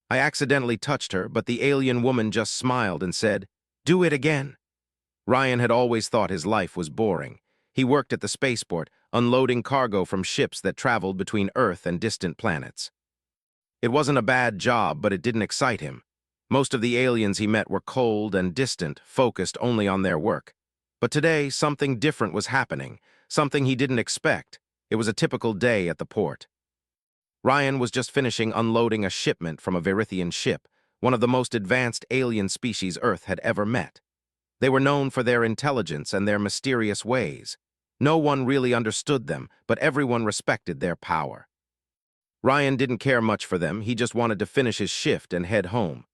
I accidentally touched her, but the alien woman just smiled and said, "Do it again." Ryan had always thought his life was boring. He worked at the spaceport, unloading cargo from ships that traveled between Earth and distant planets. It wasn't a bad job, but it didn't excite him. Most of the aliens he met were cold and distant, focused only on their work. But today, something different was happening, something he didn't expect. It was a typical day at the port. Ryan was just finishing unloading a shipment from a Verithian ship, one of the most advanced alien species Earth had ever met. They were known for their intelligence and their mysterious ways. No one really understood them, but everyone respected their power. Ryan didn't care much for them, he just wanted to finish his shift and head home.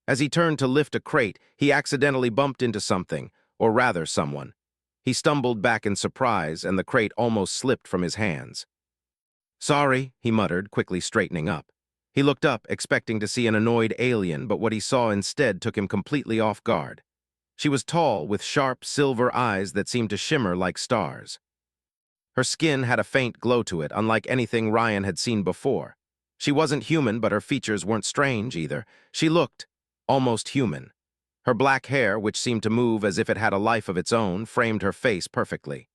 As he turned to lift a crate, he accidentally bumped into something, or rather someone. He stumbled back in surprise, and the crate almost slipped from his hands. "Sorry," he muttered, quickly straightening up. He looked up, expecting to see an annoyed alien, but what he saw instead took him completely off guard. She was tall, with sharp, silver eyes that seemed to shimmer like stars. Her skin had a faint glow to it, unlike anything Ryan had seen before. She wasn't human, but her features weren't strange either. She looked almost human. Her black hair, which seemed to move as if it had a life of its own, framed her face perfectly.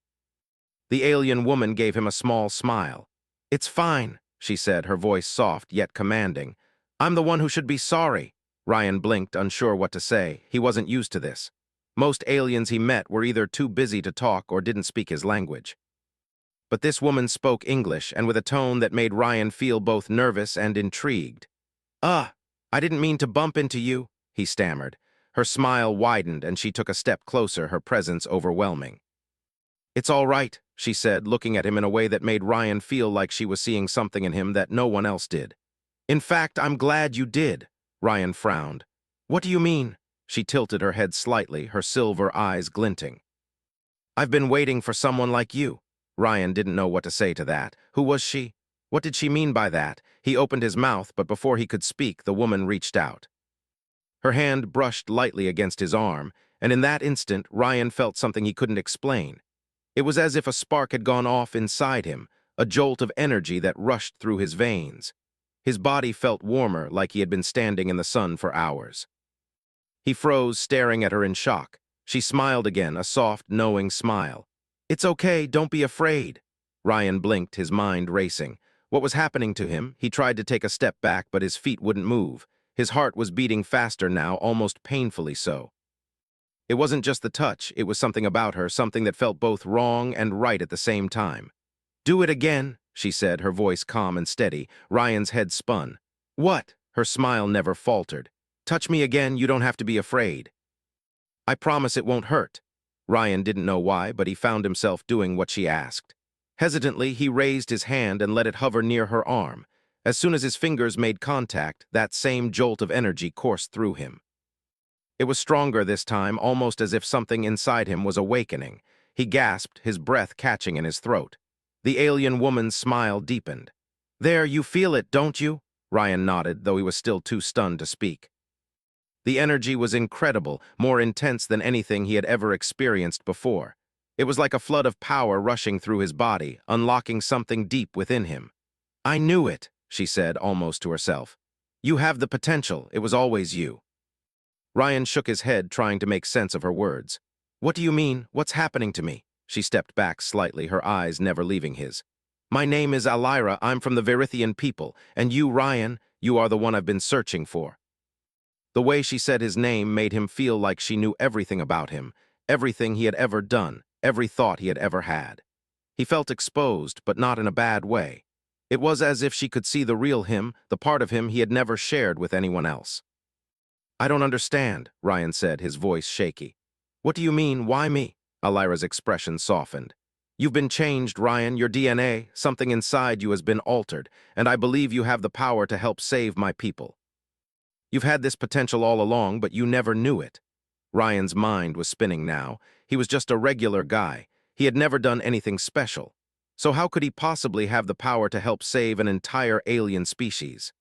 The alien woman gave him a small smile. "It's fine," she said, her voice soft yet commanding. "I'm the one who should be sorry." Ryan blinked, unsure what to say. He wasn't used to this. Most aliens he met were either too busy to talk or didn't speak his language. But this woman spoke English, and with a tone that made Ryan feel both nervous and intrigued. I didn't mean to bump into you," he stammered. Her smile widened, and she took a step closer, her presence overwhelming. "It's all right," she said, looking at him in a way that made Ryan feel like she was seeing something in him that no one else did. "In fact, I'm glad you did." Ryan frowned. "What do you mean?" She tilted her head slightly, her silver eyes glinting. "I've been waiting for someone like you." Ryan didn't know what to say to that. Who was she? What did she mean by that? He opened his mouth, but before he could speak, the woman reached out. Her hand brushed lightly against his arm, and in that instant, Ryan felt something he couldn't explain. It was as if a spark had gone off inside him, a jolt of energy that rushed through his veins. His body felt warmer, like he had been standing in the sun for hours. He froze, staring at her in shock. She smiled again, a soft, knowing smile. "It's okay, don't be afraid." Ryan blinked, his mind racing. What was happening to him? He tried to take a step back, but his feet wouldn't move. His heart was beating faster now, almost painfully so. It wasn't just the touch, it was something about her, something that felt both wrong and right at the same time. "Do it again," she said, her voice calm and steady. Ryan's head spun. "What?" Her smile never faltered. "Touch me again, you don't have to be afraid." "I promise it won't hurt." Ryan didn't know why, but he found himself doing what she asked. Hesitantly, he raised his hand and let it hover near her arm. As soon as his fingers made contact, that same jolt of energy coursed through him. It was stronger this time, almost as if something inside him was awakening. He gasped, his breath catching in his throat. The alien woman's smile deepened. "There, you feel it, don't you?" Ryan nodded, though he was still too stunned to speak. The energy was incredible, more intense than anything he had ever experienced before. It was like a flood of power rushing through his body, unlocking something deep within him. "I knew it," she said, almost to herself. "You have the potential, it was always you." Ryan shook his head, trying to make sense of her words. "What do you mean? What's happening to me?" She stepped back slightly, her eyes never leaving his. "My name is Alira, I'm from the Verithian people, and you, Ryan, you are the one I've been searching for." The way she said his name made him feel like she knew everything about him, everything he had ever done, every thought he had ever had. He felt exposed, but not in a bad way. It was as if she could see the real him, the part of him he had never shared with anyone else. "I don't understand," Ryan said, his voice shaky. "What do you mean, why me?" Alira's expression softened. "You've been changed, Ryan, your DNA, something inside you has been altered, and I believe you have the power to help save my people. You've had this potential all along, but you never knew it." Ryan's mind was spinning now. He was just a regular guy. He had never done anything special. So how could he possibly have the power to help save an entire alien species?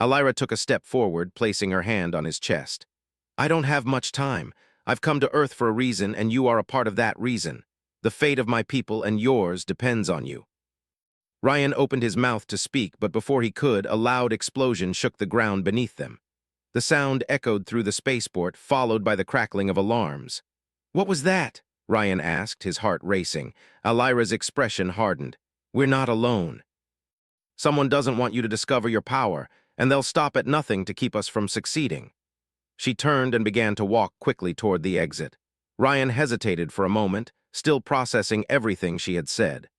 Alira took a step forward, placing her hand on his chest. "I don't have much time. I've come to Earth for a reason, and you are a part of that reason. The fate of my people and yours depends on you." Ryan opened his mouth to speak, but before he could, a loud explosion shook the ground beneath them. The sound echoed through the spaceport, followed by the crackling of alarms. "What was that?" Ryan asked, his heart racing. Alira's expression hardened. "We're not alone. Someone doesn't want you to discover your power, and they'll stop at nothing to keep us from succeeding." She turned and began to walk quickly toward the exit. Ryan hesitated for a moment, still processing everything she had said.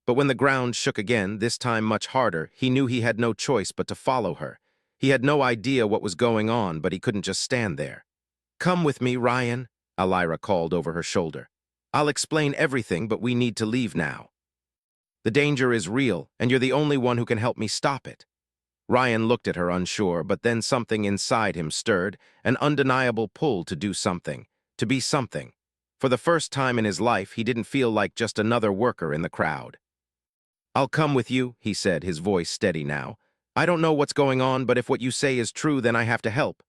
But when the ground shook again, this time much harder, he knew he had no choice but to follow her. He had no idea what was going on, but he couldn't just stand there. "Come with me, Ryan," Alira called over her shoulder. "I'll explain everything, but we need to leave now. The danger is real, and you're the only one who can help me stop it." Ryan looked at her unsure, but then something inside him stirred, an undeniable pull to do something, to be something. For the first time in his life, he didn't feel like just another worker in the crowd. "I'll come with you," he said, his voice steady now. "I don't know what's going on, but if what you say is true, then I have to help."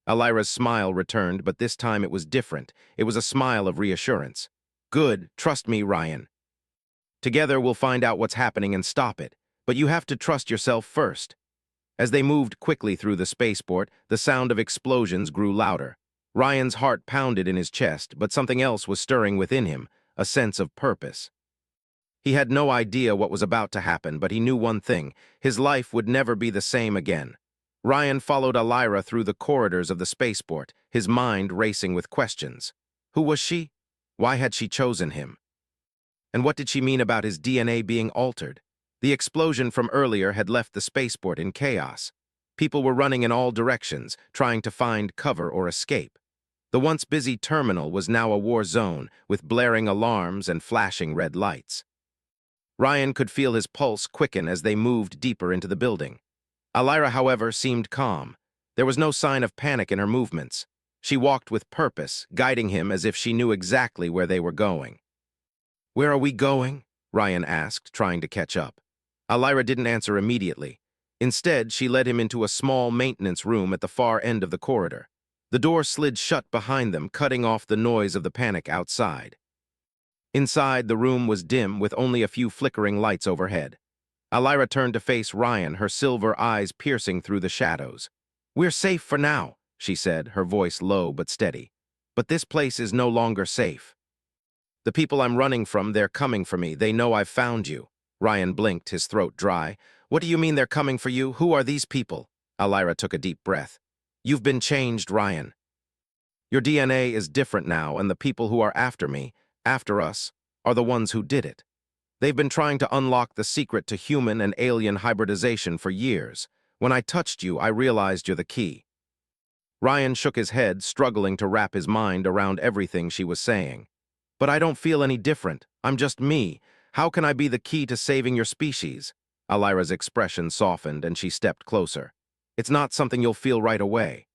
Alira's smile returned, but this time it was different. It was a smile of reassurance. "Good, trust me, Ryan. Together we'll find out what's happening and stop it, but you have to trust yourself first." As they moved quickly through the spaceport, the sound of explosions grew louder. Ryan's heart pounded in his chest, but something else was stirring within him, a sense of purpose. He had no idea what was about to happen, but he knew one thing: his life would never be the same again. Ryan followed Alira through the corridors of the spaceport, his mind racing with questions. Who was she? Why had she chosen him? And what did she mean about his DNA being altered? The explosion from earlier had left the spaceport in chaos. People were running in all directions, trying to find cover or escape. The once busy terminal was now a war zone, with blaring alarms and flashing red lights. Ryan could feel his pulse quicken as they moved deeper into the building. Alira, however, seemed calm. There was no sign of panic in her movements. She walked with purpose, guiding him as if she knew exactly where they were going. "Where are we going?" Ryan asked, trying to catch up. Alira didn't answer immediately. Instead, she led him into a small maintenance room at the far end of the corridor. The door slid shut behind them, cutting off the noise of the panic outside. Inside, the room was dim, with only a few flickering lights overhead. Alira turned to face Ryan, her silver eyes piercing through the shadows. "We're safe for now," she said, her voice low but steady. "But this place is no longer safe. The people I'm running from, they're coming for me. They know I've found you." Ryan blinked, his throat dry. "What do you mean they're coming for you? Who are these people?" Alira took a deep breath. "You've been changed, Ryan. Your DNA is different now, and the people who are after me, after us, are the ones who did it. They've been trying to unlock the secret to human and alien hybridization for years. When I touched you, I realized you're the key." Ryan shook his head, struggling to wrap his mind around everything she was saying. "But I don't feel any different. I'm just me. How can I be the key to saving your species?" Alira's expression softened, and she stepped closer. "It's not something you'll feel right away.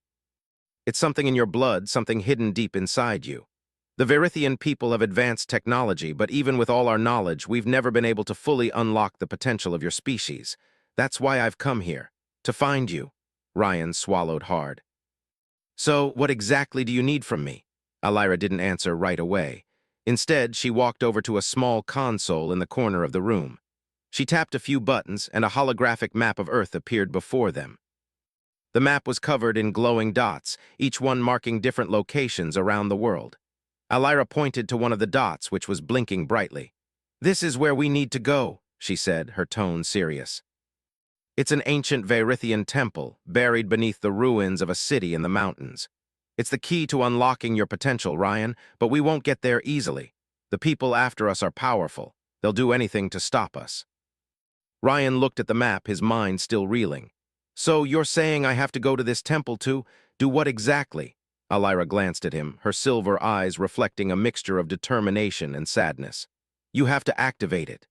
It's something in your blood, something hidden deep inside you. The Verithian people have advanced technology, but even with all our knowledge, we've never been able to fully unlock the potential of your species. That's why I've come here, to find you." Ryan swallowed hard. "So, what exactly do you need from me?" Alira didn't answer right away. Instead, she walked over to a small console in the corner of the room. She tapped a few buttons, and a holographic map of Earth appeared before them. The map was covered in glowing dots, each one marking different locations around the world. Alira pointed to one of the dots, which was blinking brightly. "This is where we need to go," she said, her tone serious. "It's an ancient Verithian temple, buried beneath the ruins of a city in the mountains. It's the key to unlocking your potential, Ryan, but we won't get there easily. The people after us are powerful. They'll do anything to stop us." Ryan looked at the map, his mind still reeling. "So you're saying I have to go to this temple to do what exactly?" Alira glanced at him, her silver eyes reflecting a mixture of determination and sadness. "You have to activate it.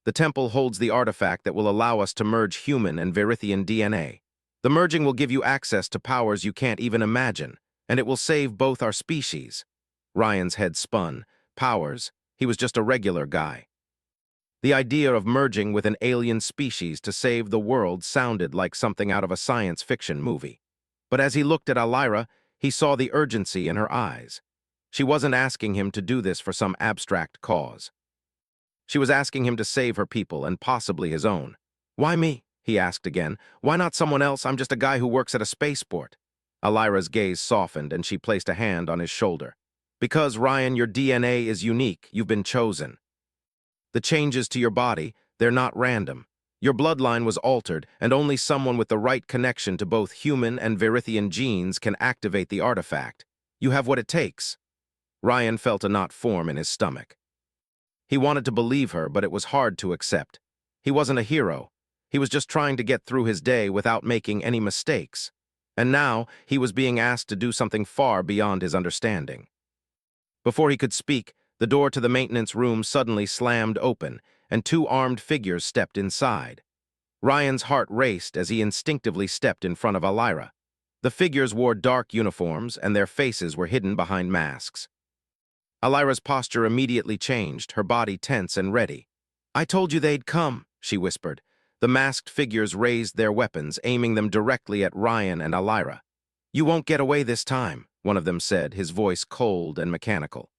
The temple holds the artifact that will allow us to merge human and Verithian DNA. The merging will give you access to powers you can't even imagine, and it will save both our species." Ryan's head spun. Powers? He was just a regular guy. The idea of merging with an alien species to save the world sounded like something out of a science fiction movie. But as he looked at Alira, he saw the urgency in her eyes. She wasn't asking him to do this for some abstract cause. She was asking him to save her people and possibly his own. "Why me?" he asked again. "Why not someone else? I'm just a guy who works at a spaceport." Alira's gaze softened and she placed a hand on his shoulder. "Because, Ryan, your DNA is unique. You've been chosen. The changes to your body, they're not random. Your bloodline was altered, and only someone with the right connection to both human and Verithian genes can activate the artifact. You have what it takes." Ryan felt a knot form in his stomach. He wanted to believe her, but it was hard to accept. He wasn't a hero. He was just trying to get through his day without making any mistakes. And now, he was being asked to do something far beyond his understanding. Before he could speak, the door to the maintenance room suddenly slammed open, and two armed figures stepped inside. Ryan's heart raced as he instinctively stepped in front of Alira. The figures wore dark uniforms, and their faces were hidden behind masks. Alira's posture immediately changed, her body tense and ready. "I told you they'd come," she whispered. The masked figures raised their weapons, aiming them directly at Ryan and Alira. "You won't get away this time," one of them said, his voice cold and mechanical.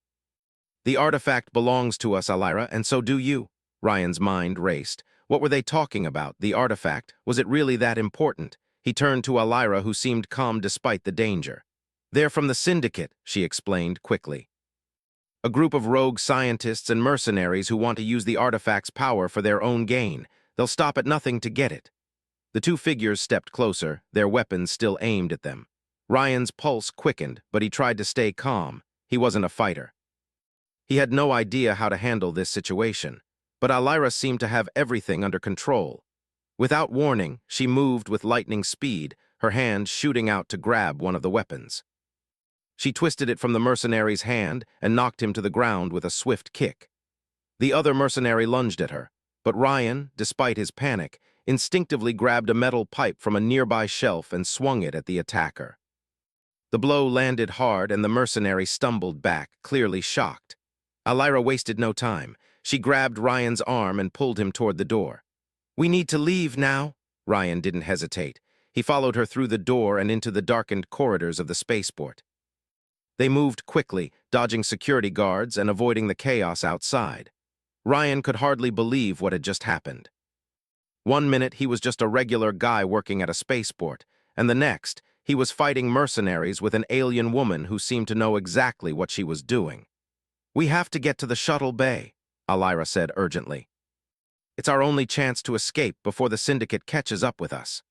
"The artifact belongs to us, Alira, and so do you." Ryan's mind raced. What were they talking about? The artifact? Was it really that important? He turned to Alira, who seemed calm despite the danger. "They're from the Syndicate," she explained quickly. "A group of rogue scientists and mercenaries who want to use the artifact's power for their own gain. They'll stop at nothing to get it." The two figures stepped closer, their weapons still aimed at them. Ryan's pulse quickened, but he tried to stay calm. He wasn't a fighter. He had no idea how to handle this situation, but Alira seemed to have everything under control. Without warning, she moved with lightning speed, her hand shooting out to grab one of the weapons. She twisted it from the mercenary's hand and knocked him to the ground with a swift kick. The other mercenary lunged at her, but Ryan, despite his panic, instinctively grabbed a metal pipe from a nearby shelf and swung it at the attacker. The blow landed hard and the mercenary stumbled back, clearly shocked. Alira wasted no time. She grabbed Ryan's arm and pulled him toward the door. "We need to leave now." Ryan didn't hesitate. He followed her through the door and into the darkened corridors of the spaceport. They moved quickly, dodging security guards and avoiding the chaos outside. Ryan could hardly believe what had just happened. One minute he was just a regular guy working at a spaceport, and the next, he was fighting mercenaries with an alien woman who seemed to know exactly what she was doing. "We have to get to the shuttle bay," Alira said urgently. "It's our only chance to escape before the Syndicate catches up with us."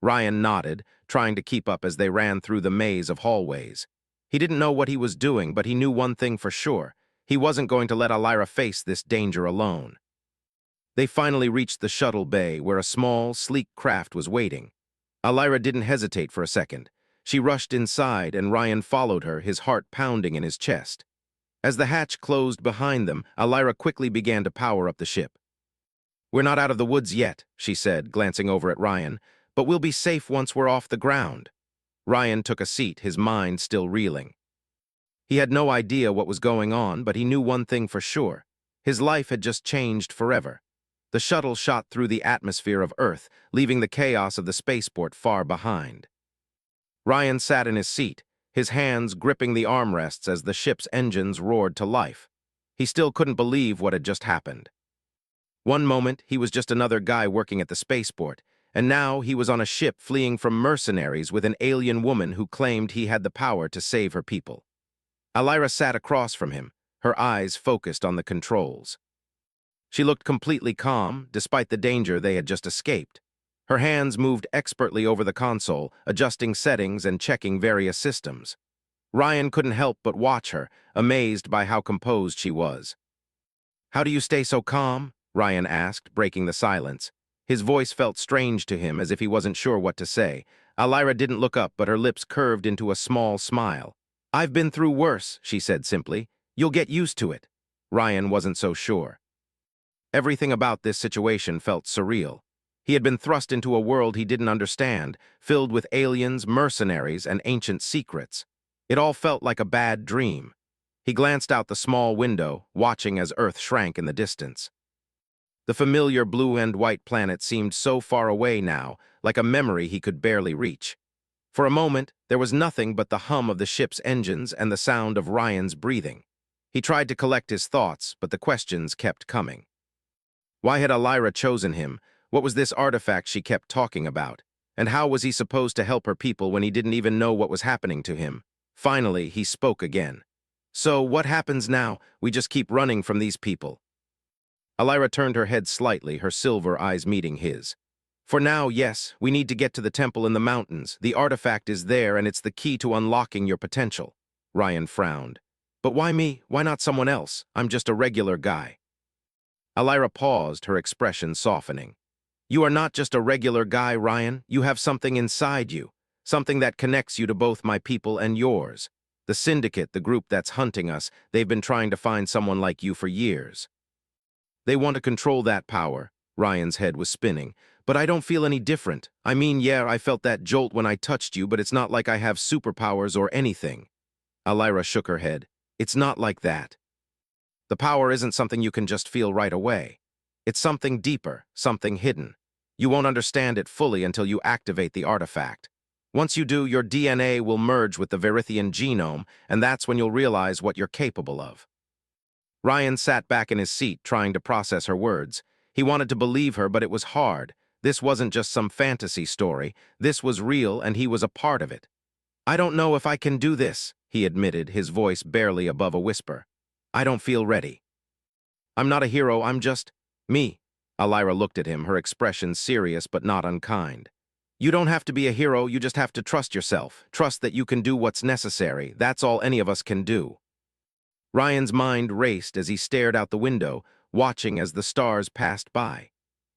Ryan nodded, trying to keep up as they ran through the maze of hallways. He didn't know what he was doing, but he knew one thing for sure. He wasn't going to let Alira face this danger alone. They finally reached the shuttle bay, where a small, sleek craft was waiting. Alira didn't hesitate for a second. She rushed inside, and Ryan followed her, his heart pounding in his chest. As the hatch closed behind them, Alira quickly began to power up the ship. "We're not out of the woods yet," she said, glancing over at Ryan, "but we'll be safe once we're off the ground." Ryan took a seat, his mind still reeling. He had no idea what was going on, but he knew one thing for sure. His life had just changed forever. The shuttle shot through the atmosphere of Earth, leaving the chaos of the spaceport far behind. Ryan sat in his seat, his hands gripping the armrests as the ship's engines roared to life. He still couldn't believe what had just happened. One moment, he was just another guy working at the spaceport, and now he was on a ship fleeing from mercenaries with an alien woman who claimed he had the power to save her people. Alira sat across from him, her eyes focused on the controls. She looked completely calm, despite the danger they had just escaped. Her hands moved expertly over the console, adjusting settings and checking various systems. Ryan couldn't help but watch her, amazed by how composed she was. "How do you stay so calm?" Ryan asked, breaking the silence. His voice felt strange to him, as if he wasn't sure what to say. Alira didn't look up, but her lips curved into a small smile. "I've been through worse," she said simply. "You'll get used to it." Ryan wasn't so sure. Everything about this situation felt surreal. He had been thrust into a world he didn't understand, filled with aliens, mercenaries, and ancient secrets. It all felt like a bad dream. He glanced out the small window, watching as Earth shrank in the distance. The familiar blue and white planet seemed so far away now, like a memory he could barely reach. For a moment, there was nothing but the hum of the ship's engines and the sound of Ryan's breathing. He tried to collect his thoughts, but the questions kept coming. Why had Elira chosen him? What was this artifact she kept talking about? And how was he supposed to help her people when he didn't even know what was happening to him? Finally, he spoke again. So, what happens now? We just keep running from these people. Elira turned her head slightly, her silver eyes meeting his. For now, yes, we need to get to the temple in the mountains. The artifact is there, and it's the key to unlocking your potential. Ryan frowned. But why me? Why not someone else? I'm just a regular guy. Elira paused, her expression softening. You are not just a regular guy, Ryan. You have something inside you. Something that connects you to both my people and yours. The Syndicate, the group that's hunting us, they've been trying to find someone like you for years. They want to control that power. Ryan's head was spinning. But I don't feel any different. I mean, yeah, I felt that jolt when I touched you, but it's not like I have superpowers or anything. Elira shook her head. It's not like that. The power isn't something you can just feel right away. It's something deeper, something hidden. You won't understand it fully until you activate the artifact. Once you do, your DNA will merge with the Verithian genome, and that's when you'll realize what you're capable of. Ryan sat back in his seat, trying to process her words. He wanted to believe her, but it was hard. This wasn't just some fantasy story. This was real, and he was a part of it. I don't know if I can do this, he admitted, his voice barely above a whisper. I don't feel ready. I'm not a hero, I'm just me. Elira looked at him, her expression serious but not unkind. You don't have to be a hero, you just have to trust yourself. Trust that you can do what's necessary. That's all any of us can do. Ryan's mind raced as he stared out the window, watching as the stars passed by.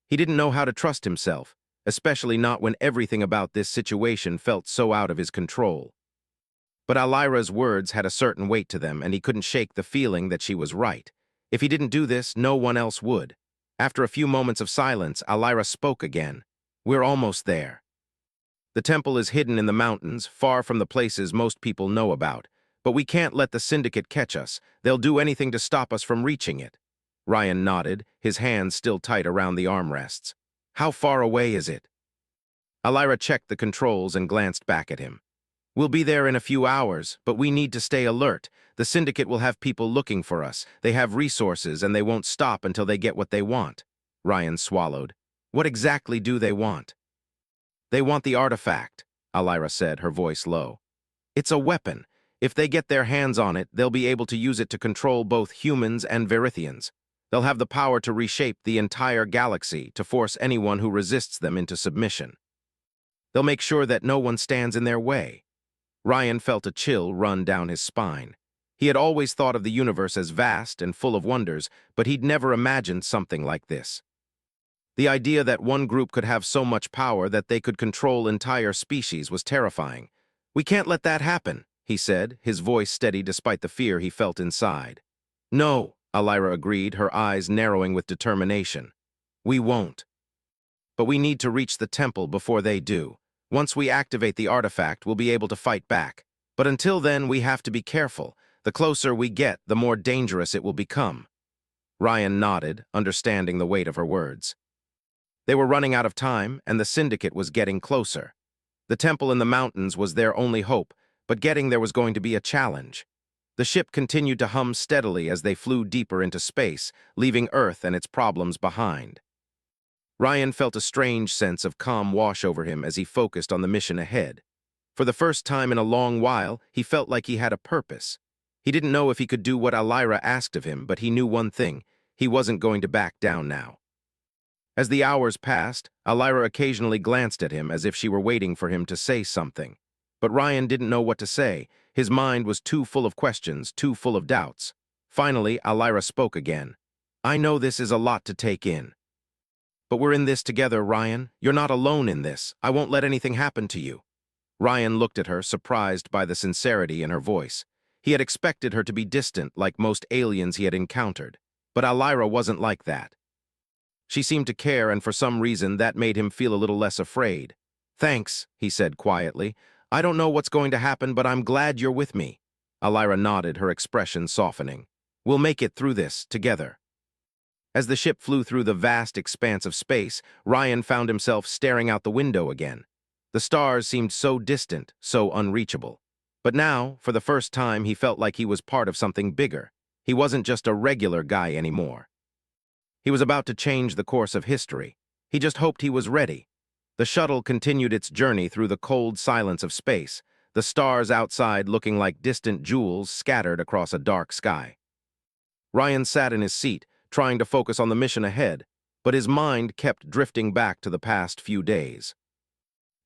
He didn't know how to trust himself, especially not when everything about this situation felt so out of his control. But Elira's words had a certain weight to them, and he couldn't shake the feeling that she was right. If he didn't do this, no one else would. After a few moments of silence, Elira spoke again. We're almost there. The temple is hidden in the mountains, far from the places most people know about. But we can't let the Syndicate catch us. They'll do anything to stop us from reaching it. Ryan nodded, his hands still tight around the armrests. How far away is it? Elira checked the controls and glanced back at him. We'll be there in a few hours, but we need to stay alert. The Syndicate will have people looking for us. They have resources, and they won't stop until they get what they want. Ryan swallowed. What exactly do they want? They want the artifact, Elira said, her voice low. It's a weapon. If they get their hands on it, they'll be able to use it to control both humans and Verithians. They'll have the power to reshape the entire galaxy, to force anyone who resists them into submission. They'll make sure that no one stands in their way. Ryan felt a chill run down his spine. He had always thought of the universe as vast and full of wonders, but he'd never imagined something like this. The idea that one group could have so much power that they could control entire species was terrifying. We can't let that happen, he said, his voice steady despite the fear he felt inside. No, Elira agreed, her eyes narrowing with determination. We won't. But we need to reach the temple before they do. Once we activate the artifact, we'll be able to fight back. But until then, we have to be careful. The closer we get, the more dangerous it will become. Ryan nodded, understanding the weight of her words. They were running out of time, and the Syndicate was getting closer. The temple in the mountains was their only hope, but getting there was going to be a challenge. The ship continued to hum steadily as they flew deeper into space, leaving Earth and its problems behind. Ryan felt a strange sense of calm wash over him as he focused on the mission ahead. For the first time in a long while, he felt like he had a purpose. He didn't know if he could do what Elira asked of him, but he knew one thing: he wasn't going to back down now. As the hours passed, Elira occasionally glanced at him as if she were waiting for him to say something. But Ryan didn't know what to say. His mind was too full of questions, too full of doubts. Finally, Elira spoke again. I know this is a lot to take in. But we're in this together, Ryan. You're not alone in this. I won't let anything happen to you. Ryan looked at her, surprised by the sincerity in her voice. He had expected her to be distant, like most aliens he had encountered. But Elira wasn't like that. She seemed to care, and for some reason that made him feel a little less afraid. Thanks, he said quietly. I don't know what's going to happen, but I'm glad you're with me. Elira nodded, her expression softening. We'll make it through this, together. As the ship flew through the vast expanse of space, Ryan found himself staring out the window again. The stars seemed so distant, so unreachable. But now, for the first time, he felt like he was part of something bigger. He wasn't just a regular guy anymore. He was about to change the course of history. He just hoped he was ready. The shuttle continued its journey through the cold silence of space, the stars outside looking like distant jewels scattered across a dark sky. Ryan sat in his seat, trying to focus on the mission ahead, but his mind kept drifting back to the past few days.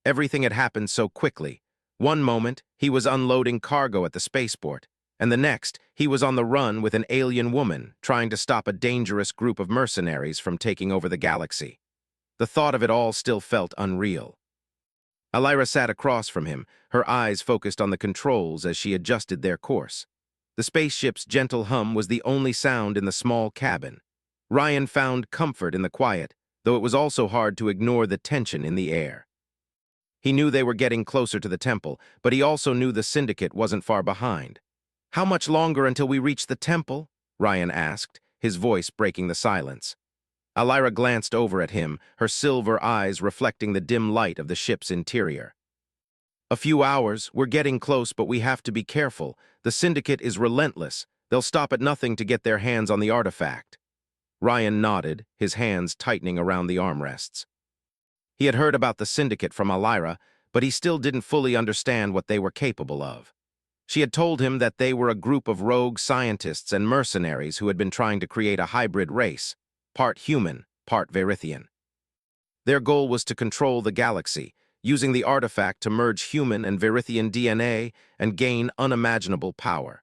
Everything had happened so quickly. One moment, he was unloading cargo at the spaceport, and the next, he was on the run with an alien woman trying to stop a dangerous group of mercenaries from taking over the galaxy. The thought of it all still felt unreal. Alira sat across from him, her eyes focused on the controls as she adjusted their course. The spaceship's gentle hum was the only sound in the small cabin. Ryan found comfort in the quiet, though it was also hard to ignore the tension in the air. He knew they were getting closer to the temple, but he also knew the syndicate wasn't far behind. "How much longer until we reach the temple?" Ryan asked, his voice breaking the silence. Alira glanced over at him, her silver eyes reflecting the dim light of the ship's interior. "A few hours. We're getting close, but we have to be careful. The syndicate is relentless. They'll stop at nothing to get their hands on the artifact." Ryan nodded, his hands tightening around the armrests. He had heard about the syndicate from Alira, but he still didn't fully understand what they were capable of. She had told him that they were a group of rogue scientists and mercenaries who had been trying to create a hybrid race, part human, part Verithian. Their goal was to control the galaxy, using the artifact to merge human and Verithian DNA and gain unimaginable power.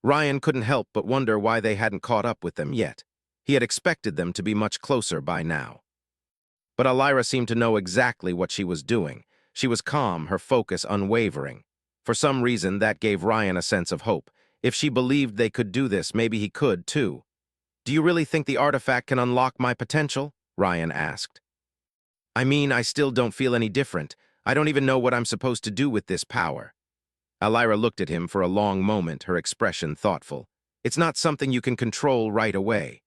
Ryan couldn't help but wonder why they hadn't caught up with them yet. He had expected them to be much closer by now. But Alira seemed to know exactly what she was doing. She was calm, her focus unwavering. For some reason, that gave Ryan a sense of hope. If she believed they could do this, maybe he could, too. "Do you really think the artifact can unlock my potential?" Ryan asked. "I mean, I still don't feel any different. I don't even know what I'm supposed to do with this power." Alira looked at him for a long moment, her expression thoughtful. "It's not something you can control right away.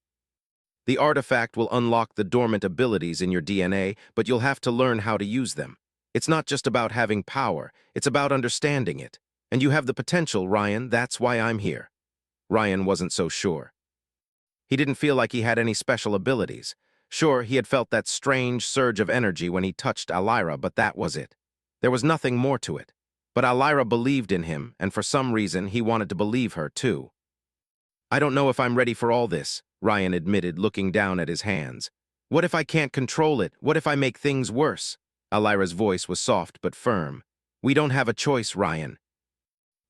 The artifact will unlock the dormant abilities in your DNA, but you'll have to learn how to use them. It's not just about having power, it's about understanding it. And you have the potential, Ryan, that's why I'm here." Ryan wasn't so sure. He didn't feel like he had any special abilities. Sure, he had felt that strange surge of energy when he touched Alira, but that was it. There was nothing more to it. But Alira believed in him, and for some reason, he wanted to believe her, too. "I don't know if I'm ready for all this," Ryan admitted, looking down at his hands. "What if I can't control it? What if I make things worse?" Alira's voice was soft but firm. "We don't have a choice, Ryan.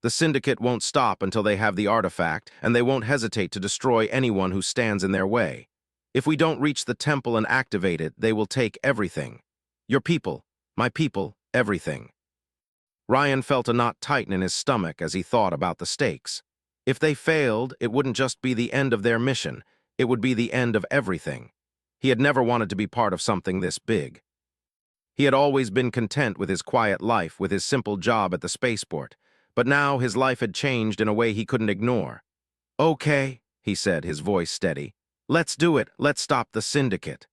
The syndicate won't stop until they have the artifact, and they won't hesitate to destroy anyone who stands in their way. If we don't reach the temple and activate it, they will take everything. Your people, my people, everything." Ryan felt a knot tighten in his stomach as he thought about the stakes. If they failed, it wouldn't just be the end of their mission, it would be the end of everything. He had never wanted to be part of something this big. He had always been content with his quiet life, with his simple job at the spaceport, but now his life had changed in a way he couldn't ignore. "Okay," he said, his voice steady. "Let's do it. Let's stop the syndicate."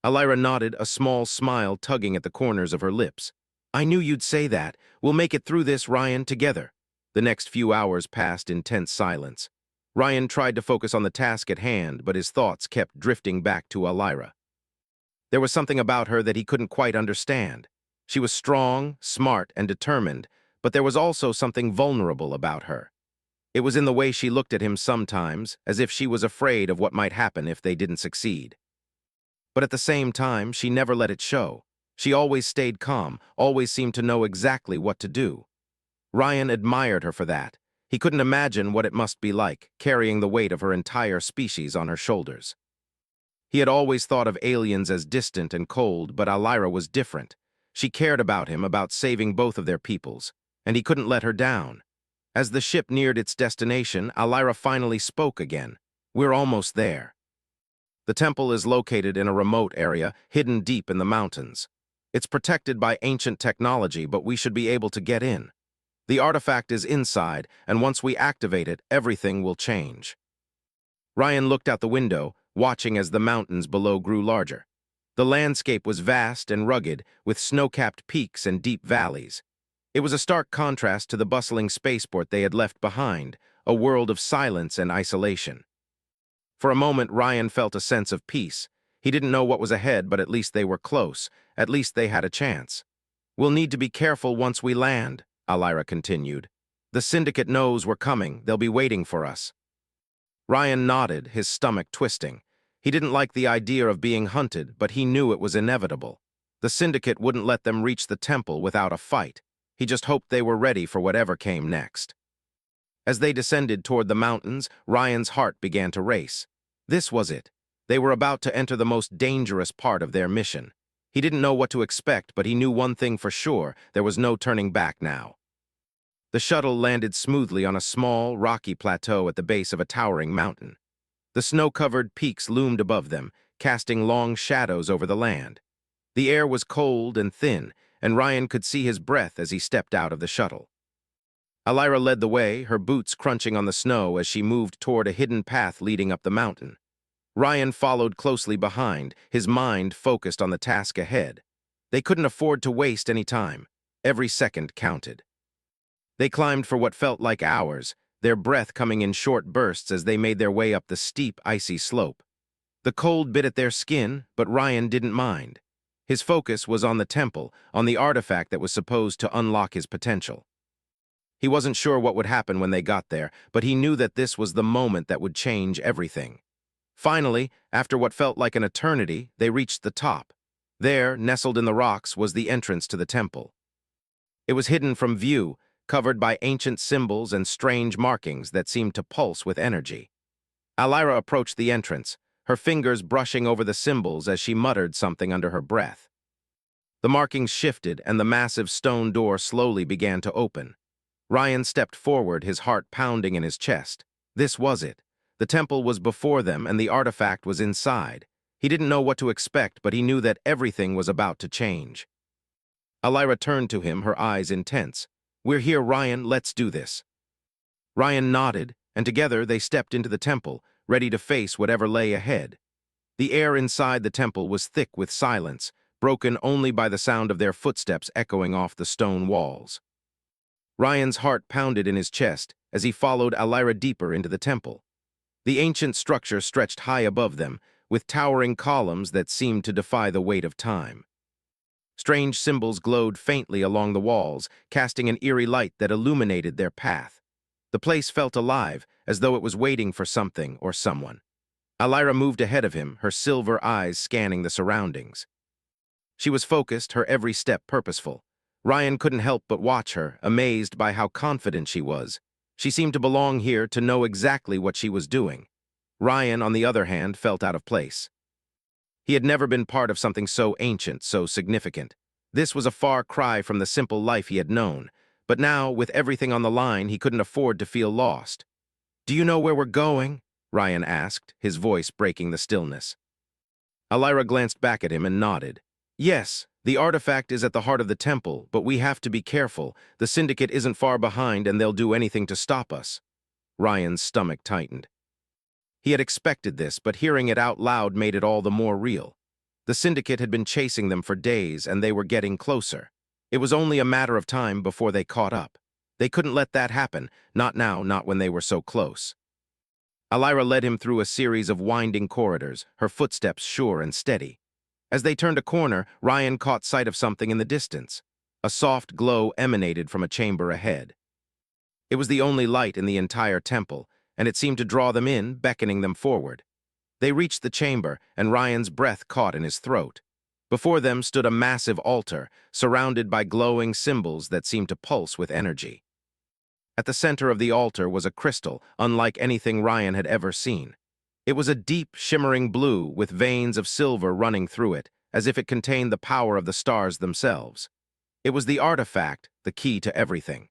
Alira nodded, a small smile tugging at the corners of her lips. "I knew you'd say that. We'll make it through this, Ryan, together." The next few hours passed in tense silence. Ryan tried to focus on the task at hand, but his thoughts kept drifting back to Alira. There was something about her that he couldn't quite understand. She was strong, smart, and determined, but there was also something vulnerable about her. It was in the way she looked at him sometimes, as if she was afraid of what might happen if they didn't succeed. But at the same time, she never let it show. She always stayed calm, always seemed to know exactly what to do. Ryan admired her for that. He couldn't imagine what it must be like, carrying the weight of her entire species on her shoulders. He had always thought of aliens as distant and cold, but Alira was different. She cared about him, about saving both of their peoples, and he couldn't let her down. As the ship neared its destination, Alira finally spoke again. "We're almost there." The temple is located in a remote area, hidden deep in the mountains. It's protected by ancient technology, but we should be able to get in. The artifact is inside, and once we activate it, everything will change. Ryan looked out the window, watching as the mountains below grew larger. The landscape was vast and rugged, with snow-capped peaks and deep valleys. It was a stark contrast to the bustling spaceport they had left behind, a world of silence and isolation. For a moment, Ryan felt a sense of peace. He didn't know what was ahead, but at least they were close. At least they had a chance. "We'll need to be careful once we land," Alira continued. "The syndicate knows we're coming. They'll be waiting for us." Ryan nodded, his stomach twisting. He didn't like the idea of being hunted, but he knew it was inevitable. The syndicate wouldn't let them reach the temple without a fight. He just hoped they were ready for whatever came next. As they descended toward the mountains, Ryan's heart began to race. This was it. They were about to enter the most dangerous part of their mission. He didn't know what to expect, but he knew one thing for sure: there was no turning back now. The shuttle landed smoothly on a small, rocky plateau at the base of a towering mountain. The snow-covered peaks loomed above them, casting long shadows over the land. The air was cold and thin, and Ryan could see his breath as he stepped out of the shuttle. Alira led the way, her boots crunching on the snow as she moved toward a hidden path leading up the mountain. Ryan followed closely behind, his mind focused on the task ahead. They couldn't afford to waste any time. Every second counted. They climbed for what felt like hours, their breath coming in short bursts as they made their way up the steep, icy slope. The cold bit at their skin, but Ryan didn't mind. His focus was on the temple, on the artifact that was supposed to unlock his potential. He wasn't sure what would happen when they got there, but he knew that this was the moment that would change everything. Finally, after what felt like an eternity, they reached the top. There, nestled in the rocks, was the entrance to the temple. It was hidden from view, covered by ancient symbols and strange markings that seemed to pulse with energy. Alira approached the entrance, her fingers brushing over the symbols as she muttered something under her breath. The markings shifted, and the massive stone door slowly began to open. Ryan stepped forward, his heart pounding in his chest. This was it. The temple was before them, and the artifact was inside. He didn't know what to expect, but he knew that everything was about to change. Alira turned to him, her eyes intense. "We're here, Ryan. Let's do this." Ryan nodded, and together they stepped into the temple, ready to face whatever lay ahead. The air inside the temple was thick with silence, broken only by the sound of their footsteps echoing off the stone walls. Ryan's heart pounded in his chest as he followed Alira deeper into the temple. The ancient structure stretched high above them, with towering columns that seemed to defy the weight of time. Strange symbols glowed faintly along the walls, casting an eerie light that illuminated their path. The place felt alive, as though it was waiting for something or someone. Alira moved ahead of him, her silver eyes scanning the surroundings. She was focused, her every step purposeful. Ryan couldn't help but watch her, amazed by how confident she was. She seemed to belong here, to know exactly what she was doing. Ryan, on the other hand, felt out of place. He had never been part of something so ancient, so significant. This was a far cry from the simple life he had known, but now, with everything on the line, he couldn't afford to feel lost. "Do you know where we're going?" Ryan asked, his voice breaking the stillness. Alira glanced back at him and nodded. "Yes, the artifact is at the heart of the temple, but we have to be careful. The syndicate isn't far behind, and they'll do anything to stop us." Ryan's stomach tightened. He had expected this, but hearing it out loud made it all the more real. The syndicate had been chasing them for days, and they were getting closer. It was only a matter of time before they caught up. They couldn't let that happen, not now, not when they were so close. Alira led him through a series of winding corridors, her footsteps sure and steady. As they turned a corner, Ryan caught sight of something in the distance. A soft glow emanated from a chamber ahead. It was the only light in the entire temple, and it seemed to draw them in, beckoning them forward. They reached the chamber, and Ryan's breath caught in his throat. Before them stood a massive altar, surrounded by glowing symbols that seemed to pulse with energy. At the center of the altar was a crystal, unlike anything Ryan had ever seen. It was a deep, shimmering blue with veins of silver running through it, as if it contained the power of the stars themselves. It was the artifact, the key to everything.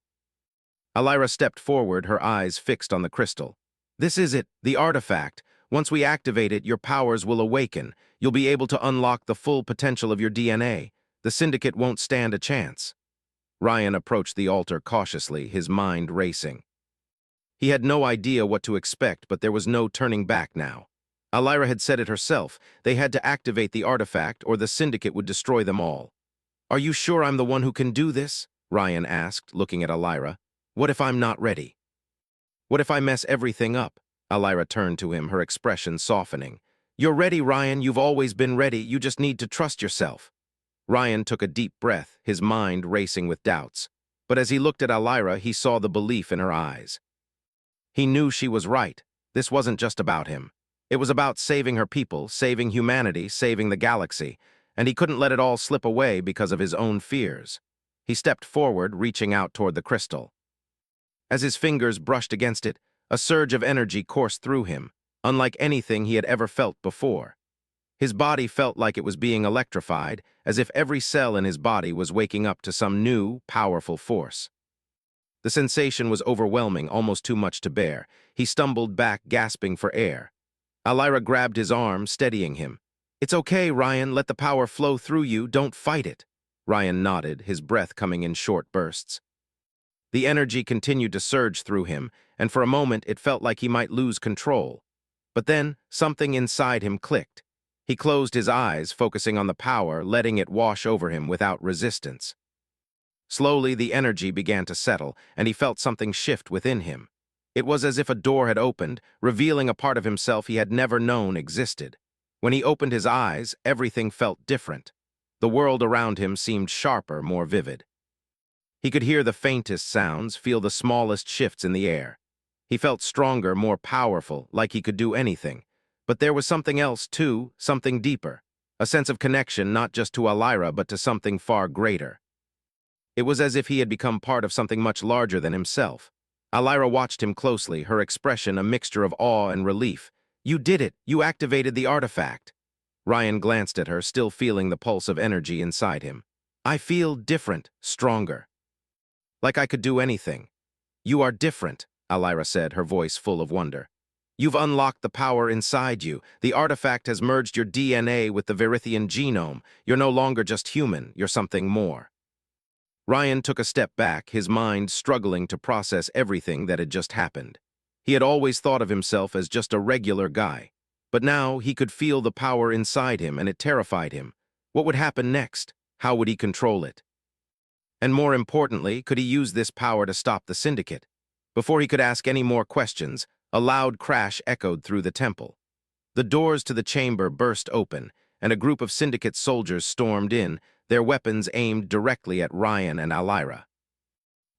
Alira stepped forward, her eyes fixed on the crystal. "This is it, the artifact. Once we activate it, your powers will awaken. You'll be able to unlock the full potential of your DNA. The syndicate won't stand a chance." Ryan approached the altar cautiously, his mind racing. He had no idea what to expect, but there was no turning back now. Alira had said it herself. They had to activate the artifact, or the syndicate would destroy them all. "Are you sure I'm the one who can do this?" Ryan asked, looking at Alira. "What if I'm not ready? What if I mess everything up?" Alira turned to him, her expression softening. You're ready, Ryan. You've always been ready. You just need to trust yourself. Ryan took a deep breath, his mind racing with doubts. But as he looked at Alira, he saw the belief in her eyes. He knew she was right. This wasn't just about him. It was about saving her people, saving humanity, saving the galaxy, and he couldn't let it all slip away because of his own fears. He stepped forward, reaching out toward the crystal. As his fingers brushed against it, a surge of energy coursed through him, unlike anything he had ever felt before. His body felt like it was being electrified, as if every cell in his body was waking up to some new, powerful force. The sensation was overwhelming, almost too much to bear. He stumbled back, gasping for air. Alira grabbed his arm, steadying him. It's okay, Ryan. Let the power flow through you. Don't fight it. Ryan nodded, his breath coming in short bursts. The energy continued to surge through him, and for a moment it felt like he might lose control. But then, something inside him clicked. He closed his eyes, focusing on the power, letting it wash over him without resistance. Slowly, the energy began to settle, and he felt something shift within him. It was as if a door had opened, revealing a part of himself he had never known existed. When he opened his eyes, everything felt different. The world around him seemed sharper, more vivid. He could hear the faintest sounds, feel the smallest shifts in the air. He felt stronger, more powerful, like he could do anything. But there was something else, too, something deeper. A sense of connection not just to Alira, but to something far greater. It was as if he had become part of something much larger than himself. Alira watched him closely, her expression a mixture of awe and relief. You did it! You activated the artifact! Ryan glanced at her, still feeling the pulse of energy inside him. I feel different, stronger. Like I could do anything. You are different, Alira said, her voice full of wonder. You've unlocked the power inside you. The artifact has merged your DNA with the Verithian genome. You're no longer just human, you're something more. Ryan took a step back, his mind struggling to process everything that had just happened. He had always thought of himself as just a regular guy. But now he could feel the power inside him, and it terrified him. What would happen next? How would he control it? And more importantly, could he use this power to stop the Syndicate? Before he could ask any more questions, a loud crash echoed through the temple. The doors to the chamber burst open, and a group of Syndicate soldiers stormed in, their weapons aimed directly at Ryan and Alira.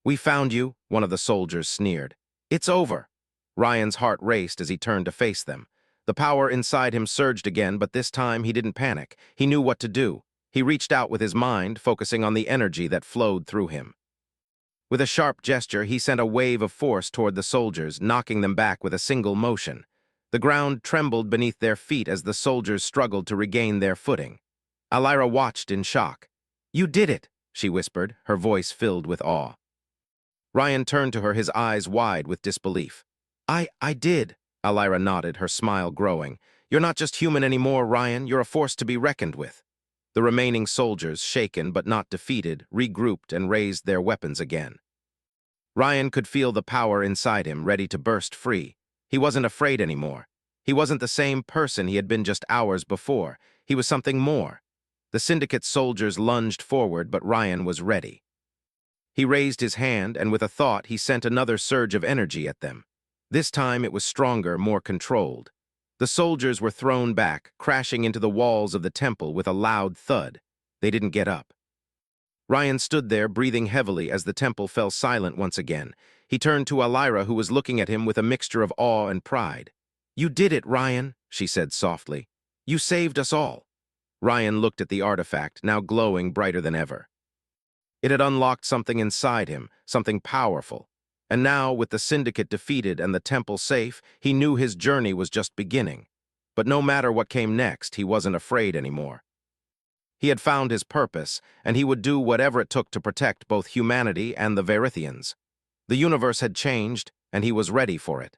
We found you, one of the soldiers sneered. It's over. Ryan's heart raced as he turned to face them. The power inside him surged again, but this time he didn't panic. He knew what to do. He reached out with his mind, focusing on the energy that flowed through him. With a sharp gesture, he sent a wave of force toward the soldiers, knocking them back with a single motion. The ground trembled beneath their feet as the soldiers struggled to regain their footing. Alira watched in shock. You did it, she whispered, her voice filled with awe. Ryan turned to her, his eyes wide with disbelief. I did, Alira nodded, her smile growing. You're not just human anymore, Ryan, you're a force to be reckoned with. The remaining soldiers, shaken but not defeated, regrouped and raised their weapons again. Ryan could feel the power inside him, ready to burst free. He wasn't afraid anymore. He wasn't the same person he had been just hours before. He was something more. The Syndicate soldiers lunged forward, but Ryan was ready. He raised his hand, and with a thought, he sent another surge of energy at them. This time it was stronger, more controlled. The soldiers were thrown back, crashing into the walls of the temple with a loud thud. They didn't get up. Ryan stood there, breathing heavily as the temple fell silent once again. He turned to Alira, who was looking at him with a mixture of awe and pride. You did it, Ryan, she said softly. You saved us all. Ryan looked at the artifact, now glowing brighter than ever. It had unlocked something inside him, something powerful. And now, with the Syndicate defeated and the temple safe, he knew his journey was just beginning. But no matter what came next, he wasn't afraid anymore. He had found his purpose, and he would do whatever it took to protect both humanity and the Verithians. The universe had changed, and he was ready for it.